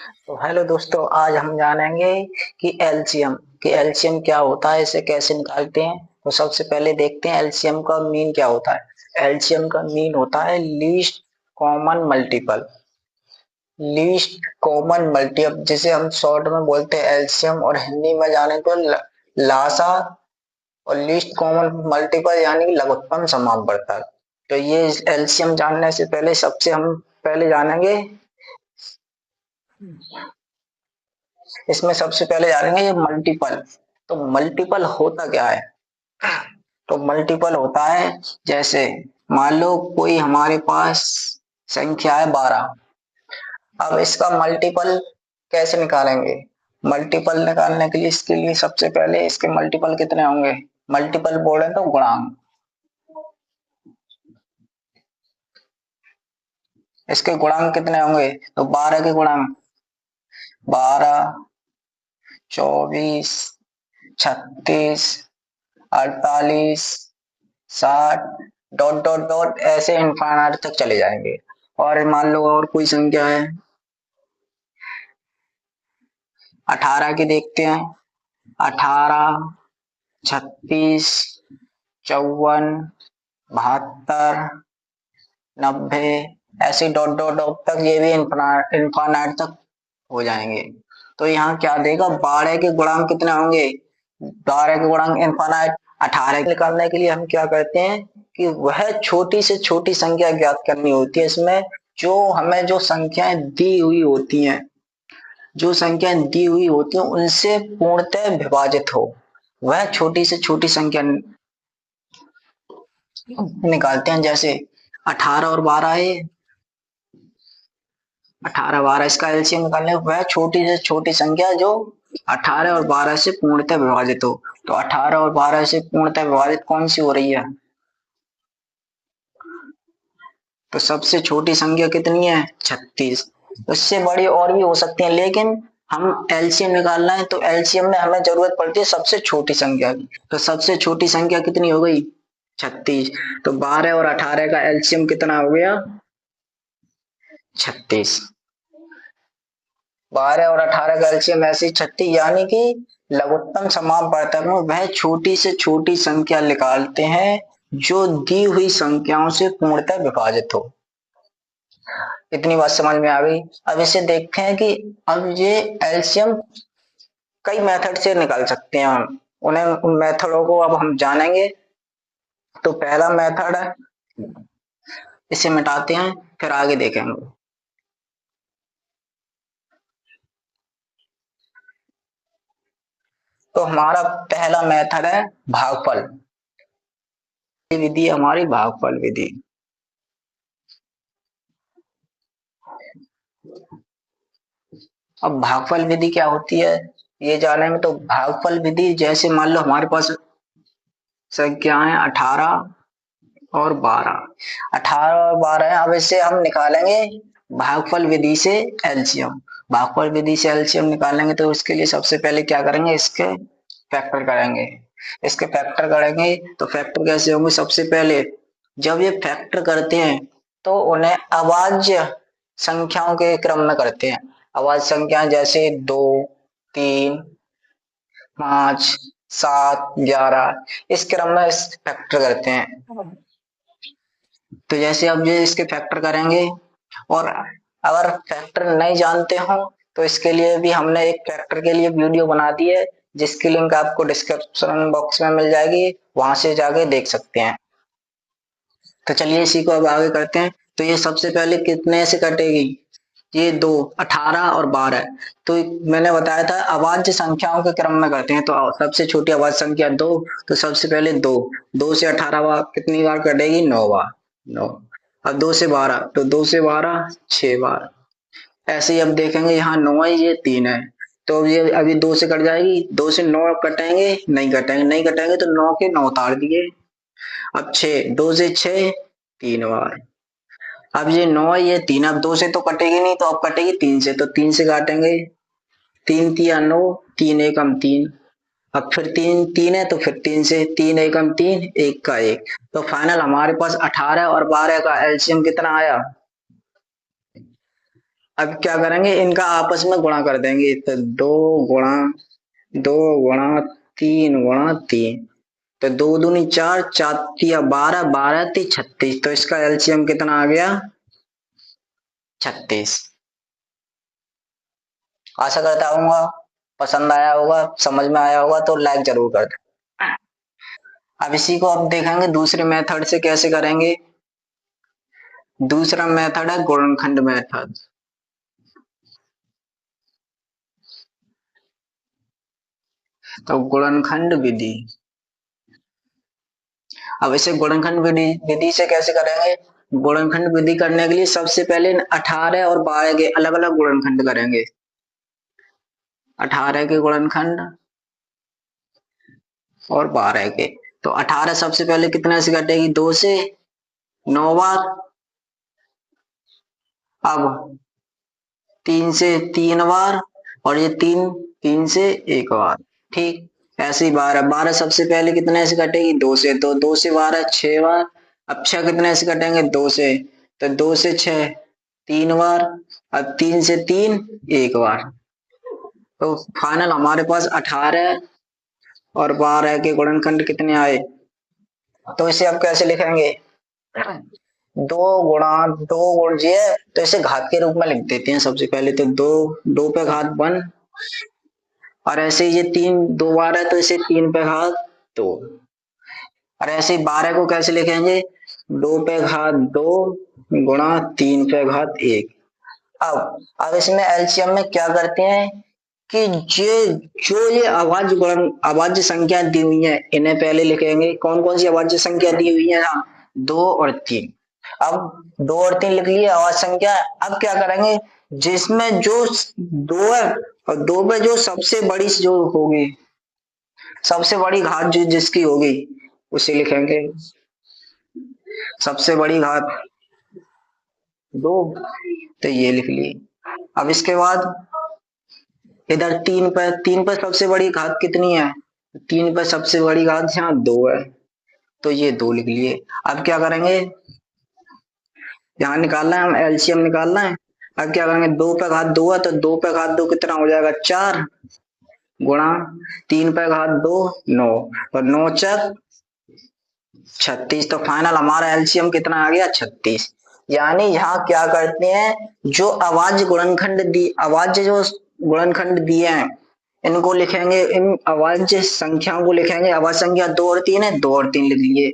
तो हेलो दोस्तों, आज हम जानेंगे कि एलसीएम क्या होता है, इसे कैसे निकालते हैं। तो सबसे पहले देखते हैं एलसीएम का मीन क्या होता है। एलसीएम का मीन होता है least common multiple. Least common multiple जिसे हम शॉर्ट में बोलते हैं एलसीएम, और हिंदी में जाने तो लासा। और लीस्ट कॉमन मल्टीपल यानी कि लघुत्तम समापवर्तक। तो ये एलसीएम जानने से पहले सबसे हम पहले जानेंगे, इसमें सबसे पहले जानेंगे ये मल्टीपल। तो मल्टीपल होता क्या है? तो मल्टीपल होता है, जैसे मान लो कोई हमारे पास संख्या है 12। अब इसका मल्टीपल कैसे निकालेंगे? मल्टीपल निकालने के लिए इसके लिए सबसे पहले इसके मल्टीपल कितने होंगे? मल्टीपल बोले तो गुणांक। इसके गुणांक कितने होंगे? तो 12 के गुणांक 12, 24, 36, 48, 60, डॉट डॉट डॉट ऐसे इनफाइनाइट तक चले जाएंगे। और मान लो और कोई संख्या है 18 की, देखते हैं। 18, 36, 54, 72, 90, ऐसे डॉट डॉट डॉट तक ये भी इनफाइनाइट तक हो जाएंगे। तो यहाँ क्या देगा? 12 के गुणांक कितने होंगे? 12 के गुणांक इनफाइनाइट। 18 निकालने के लिए हम क्या करते हैं कि वह छोटी से छोटी संख्या ज्ञात करनी होती है। इसमें जो संख्याएं दी हुई होती हैं, जो संख्याएं दी हुई होती हैं उनसे पूर्णतः विभाजित हो, वह छोटी से छोटी संख्या निकालते हैं। जैसे 18 और 12 है, 18 12 इसका एलसीएम निकालने वह छोटी से छोटी संख्या जो 18 और 12 से पूर्णतः विभाजित हो। तो 18 और 12 से पूर्णतः विभाजित कौन सी हो रही है? तो सबसे छोटी संख्या कितनी है? 36। उससे बड़ी और भी हो सकती है, लेकिन हम एलसीएम निकालना है तो एलसीएम में हमें जरूरत पड़ती है सबसे छोटी संख्या की। तो सबसे छोटी संख्या कितनी हो गई? 36। तो 12 और 18 का एलसीएम कितना हो गया? 36। 12 और 18 का एलसीएम ऐसी 36, यानी कि लघुत्तम समापवर्तक में वह छोटी से छोटी संख्या निकालते हैं जो दी हुई संख्याओं से पूर्णतः विभाजित हो। इतनी बात समझ में आ गई। अब इसे देखते हैं कि अब ये एलसीएम कई मेथड से निकाल सकते हैं हम। उन्हें उन मेथडों को अब हम जानेंगे। तो पहला मेथड है, इसे मिटाते हैं फिर आगे देखेंगे। तो हमारा पहला मेथड है भागफल। ये विधि हमारी भागफल विधि। अब भागफल विधि क्या होती है ये जानेंगे। तो भागफल विधि, जैसे मान लो हमारे पास संख्याएं 18 और 12। 18 और 12 है। अब इसे हम निकालेंगे भागफल विधि से एलसीएम। भागफल विधि से एलसीएम निकालेंगे तो उसके लिए सबसे पहले क्या करेंगे? इसके फैक्टर करेंगे। इसके फैक्टर करेंगे तो फैक्टर कैसे होंगे? सबसे पहले जब ये फैक्टर करते हैं तो उन्हें अभाज्य संख्याओं के क्रम में करते हैं। अभाज्य संख्याएं जैसे 2, 3, 5, 7, 11, इस क्रम में फैक्टर करते हैं। तो जैसे अब ये इसके फैक्टर करेंगे, और अगर फैक्टर नहीं जानते हो तो इसके लिए भी हमने एक फैक्टर के लिए वीडियो बना दी है, जिसकी लिंक आपको डिस्क्रिप्शन बॉक्स में मिल जाएगी, वहां से जाके देख सकते हैं। तो चलिए इसी को अब आगे करते हैं। तो ये सबसे पहले कितने से कटेगी? ये दो, 18 और 12। तो मैंने बताया था अभाज्य संख्याओं के क्रम में करते हैं, तो सबसे छोटी अभाज्य संख्या 2। तो सबसे पहले 2, 2 से 18 बार कितनी बार कटेगी? 9 बार। 9। अब 2 से 12, तो 2 से 12 6 बार। ऐसे ही अब देखेंगे, यहाँ 9 है, ये 3 है। तो अब ये अभी 2 से कट जाएगी, 2 से 9 कटेंगे? नहीं कटेंगे, नहीं कटेंगे तो 9 के 9 उतार दिए। अब 6, 2 से 6 3 बार। अब ये 9 है, ये 3, अब 2 से तो कटेगी नहीं, तो अब कटेगी 3 से, तो 3 से काटेंगे। 3 तिया 9, 3 एकम 3। अब फिर 3 3 है तो फिर 3 से, 3 एकम 3, 1 का 1। तो फाइनल हमारे पास 18 और 12 का एलसीएम कितना आया? अब क्या करेंगे, इनका आपस में गुणा कर देंगे, तो गुणा दो गुणा 3 गुणा 3, तो 2 दूनी 4, 4 तिया 12, 12 × 3 = 36, तो इसका एलसीएम कितना आ गया, 36। आशा करता हूँ पसंद आया होगा, समझ में आया होगा, तो लाइक जरूर कर दें। अब इसी को अब देखेंगे दूसरे मेथड से कैसे करेंगे। दूसरा मेथड है गुणनखंड मेथड। तो गुणनखंड विधि, अब इसे गुणनखंड विधि विधि से कैसे करेंगे। गुणनखंड विधि करने के लिए सबसे पहले 18 और 12 के अलग अलग गुणनखंड करेंगे। 18 के गुणनखंड और 12 के, तो 18 सबसे पहले कितने से कटेगी, 2 से 9 बार। अब 3 से 3 बार, और ये 3 3 से 1 बार। ठीक, ऐसे ही 12 12 सबसे पहले कितने से कटेगी, 2 से, तो 2 से 12 6 बार। अब 6 कितने से कटेंगे, 2 से, तो 2 से 6 3 बार। अब 3 से 3 1 बार। तो फाइनल हमारे पास 18 और 12 के गुणनखंड कितने आए। तो इसे अब कैसे लिखेंगे, 2 गुणा 2 गुण जी है, तो इसे घात के रूप में लिख देते हैं सबसे पहले, तो 2 2 पे घात 1, और ऐसे ही ये 3 2 बार है, तो इसे 3 पे घात 2, और ऐसे ही 12 को कैसे लिखेंगे, 2 पे घात 2 गुणा 3 पे घात 1। अब इसमें एलसीएम में क्या करते हैं कि ये अभाज्य संख्या दी हुई है, इन्हें पहले लिखेंगे। कौन कौन सी अभाज्य संख्या दी हुई है, 2 और 3। अब 2 और 3 लिख लिए अभाज्य संख्या। अब क्या करेंगे, जिसमें जो 2 है और 2 पे जो सबसे बड़ी जो होगी, सबसे बड़ी घात जो जिसकी होगी उसे लिखेंगे। सबसे बड़ी घात 2, तो ये लिख लिए। अब इसके बाद इधर 3 पर सबसे बड़ी घात कितनी है, 3 पर सबसे बड़ी घात यहाँ 2 है, तो ये 2 लिख लिए। अब क्या करेंगे, यहाँ निकालना है, हम एलसीएम निकालना है। अब क्या करेंगे, 2 पे घात 2 है, तो 2 पे घात 2 कितना हो जाएगा, 4 गुणा 3 पे घात 2 9, और 9 चक 36, तो फाइनल हमारा एलसीएम कितना आ गया, 36। यानी यहाँ क्या करते हैं, जो अभाज्य जो गुणनखंड दिए हैं, इनको लिखेंगे, इन अभाज्य संख्याओं को लिखेंगे। अभाज्य संख्या 2 और 3 है, 2 और 3 लिख लिए।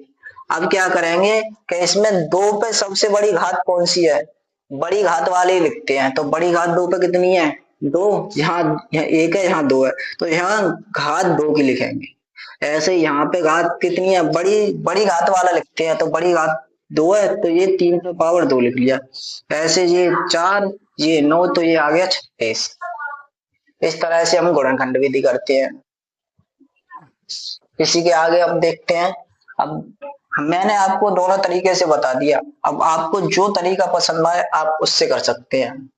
अब क्या करेंगे कि इसमें 2 पे सबसे बड़ी घात कौन सी है, बड़ी घात वाले ही लिखते हैं, तो बड़ी घात 2 पे कितनी है, 2, यहाँ 1 है, यहाँ 2 है, तो यहाँ घात 2 की लिखेंगे। ऐसे यहाँ पे घात कितनी है, बड़ी बड़ी घात वाला लिखते हैं, तो बड़ी घात 2 है, तो ये 3 पे पावर 2 लिख लिया। ऐसे ये 4 ये 9, तो ये आ गया 36। इस तरह से हम गुणनखंड विधि करते हैं। इसी के आगे अब देखते हैं। अब मैंने आपको दोनों तरीके से बता दिया, अब आपको जो तरीका पसंद आए आप उससे कर सकते हैं।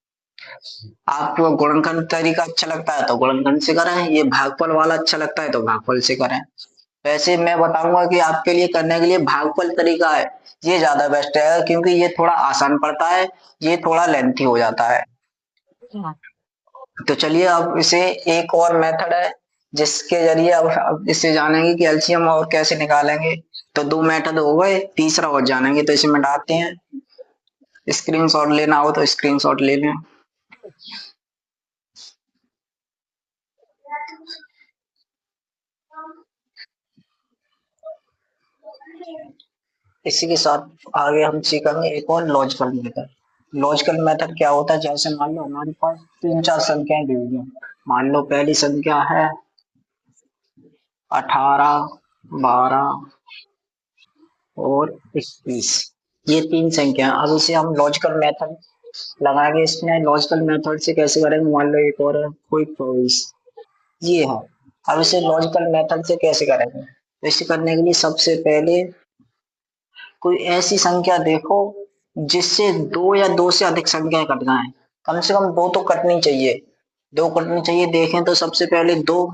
आपको गुणनखंड तरीका अच्छा लगता है तो गुणनखंड से करें, ये भागफल वाला अच्छा लगता है तो भागफल से करें। वैसे मैं बताऊंगा कि आपके लिए करने के लिए भागफल तरीका है, ये ज्यादा बेस्ट है, क्योंकि ये थोड़ा आसान पड़ता है, ये थोड़ा लेंथी हो जाता है। तो चलिए अब इसे एक और मेथड है जिसके जरिए अब इसे जानेंगे कि एलसीएम और कैसे निकालेंगे। तो 2 मेथड हो गए, तीसरा और जानेंगे, तो इसे मिटाते हैं। स्क्रीनशॉट लेना हो तो स्क्रीनशॉट ले लें। इसी के साथ आगे हम सीखेंगे एक और लॉजिकल मेथड। लॉजिकल मेथड क्या होता है, जैसे मान लो हमारे पास 3 4 संख्याएं दी हुई हैं। मान लो पहली संख्या है 18 12 और 21, ये 3 संख्या। अब इसे हम लॉजिकल मेथड लगाएंगे। इसमें लॉजिकल मेथड से कैसे करेंगे, मान लो एक और है क्विक चॉइस, ये है। अब इसे लॉजिकल मेथड से कैसे करेंगे, तो इसे करने के लिए सबसे पहले कोई ऐसी संख्या देखो जिससे 2 या 2 से अधिक संख्याएं कट जाएं। कम से कम 2 तो कटनी चाहिए, 2 कटनी चाहिए। देखें तो सबसे पहले 2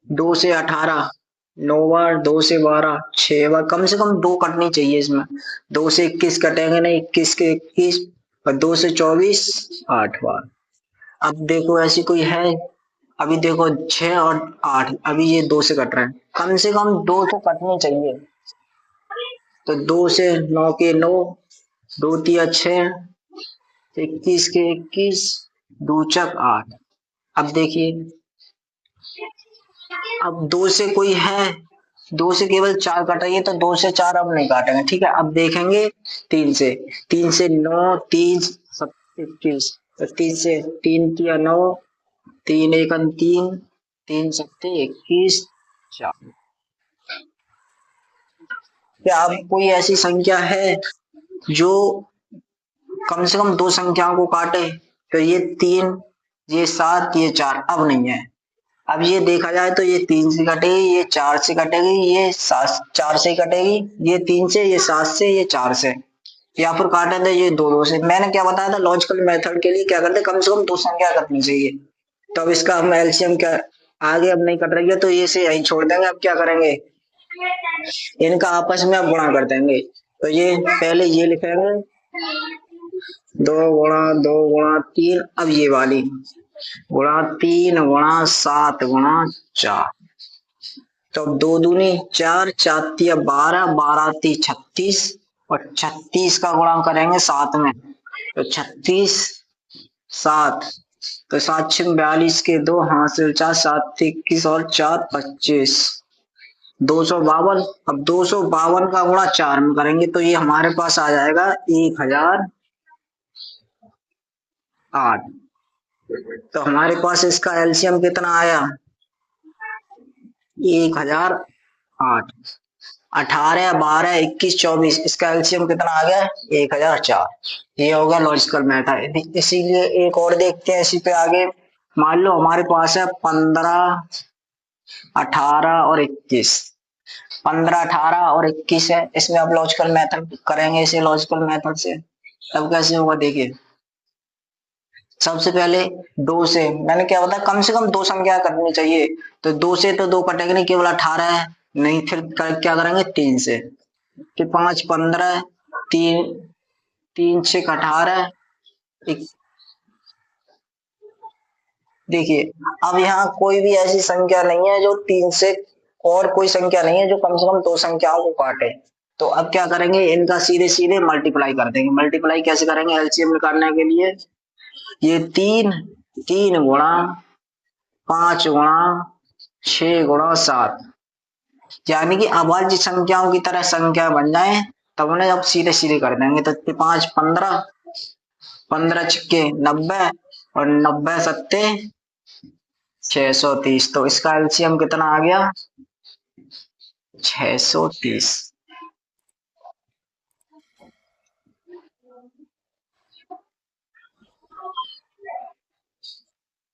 2 से 18 9 बार, 2 से 12 6 बार, कम से कम 2 कटनी चाहिए इसमें। 2 से 21 कटेंगे नहीं, 21 के 21, और 2 से 24 8 बार। अब देखो ऐसी कोई है, अभी देखो 6 और 8, अभी ये 2 से कट रहा है, कम से कम 2 तो कटने चाहिए। तो 2 से 9 के 9, 2 तिया 6, 21 के 21, 2 चक 8। अब देखिए, अब 2 से कोई है, 2 से केवल 4 कट रही है, तो 2 से 4 अब नहीं काटेंगे, ठीक है। अब देखेंगे 3 से, 3 से 9, 3 7 21, 3 से 3 तिया 9, 3 एकन 3, 3 सत्ते 21, 4। क्या अब कोई ऐसी संख्या है जो कम से कम 2 संख्याओं को काटे? तो ये 3, ये 7, ये 4 अब नहीं है। अब ये देखा जाए तो ये 3 से कटेगी, ये 4 से कटेगी, ये 4 से ही कटेगी, ये 3 से, ये 7 से, ये 4 से, या फिर काटे थे ये 2 से। मैंने क्या बताया था, लॉजिकल मेथड के लिए क्या करते, कम से कम 2 संख्या कटनी चाहिए। तो अब इसका हम एलसीएम क्या, आगे अब नहीं कट रही है तो ये से यहीं छोड़ देंगे। अब क्या करेंगे, इनका आपस में अब गुणा कर देंगे। तो ये पहले ये लिखेंगे 2 गुणा 2 गुणा 3, अब ये वाली गुणा 3 गुणा 7 गुणा 4। तो 2 दूनी 4, 4 तिया 12, 12 ती 36, और 36 का गुणा करेंगे 7 में, तो 36 7, तो 7 6 42 के 2, हाथ से 4, 7 21 और 4 25, 252। अब 252 का गुणा 4 में करेंगे तो ये हमारे पास आ जाएगा 1008। तो हमारे पास इसका एलसीएम कितना आया, 1008। 18 12 21 24, इसका एलसीएम कितना आ गया, 1004। ये होगा लॉजिकल मेथड। इसीलिए एक और देखते हैं इसी पे आगे। मान लो हमारे पास है 15 18 और 21, 15 18 और 21 है, इसमें अब लॉजिकल मेथड करेंगे, इसे लॉजिकल मेथड से। तब कैसे होगा देखिए, सबसे पहले 2 से, मैंने क्या बताया, कम से कम 2 संख्या कटनी चाहिए। तो 2 से तो 2 कटेंगे नहीं, केवल 18 है, नहीं फिर क्या करेंगे 3 से, फिर 5 15, 3 3 6 18। देखिए, अब यहाँ कोई भी ऐसी संख्या नहीं है जो 3 से, और कोई संख्या नहीं है जो कम से कम 2 संख्याओं को काटे। तो अब क्या करेंगे, इनका सीधे सीधे मल्टीप्लाई कर देंगे। मल्टीप्लाई कैसे करेंगे एलसीएम निकालने के लिए, ये 3 3 गुणा 5 गुणा 6 गुणा 7, यानी कि अभाज्य संख्याओं की तरह संख्या बन जाए, तब उन्हें अब सीधे सीधे कर देंगे। तो 5 15, 15 छक्के 90, और 90 सत्ते 630। तो इसका एलसीएम कितना आ गया, 630।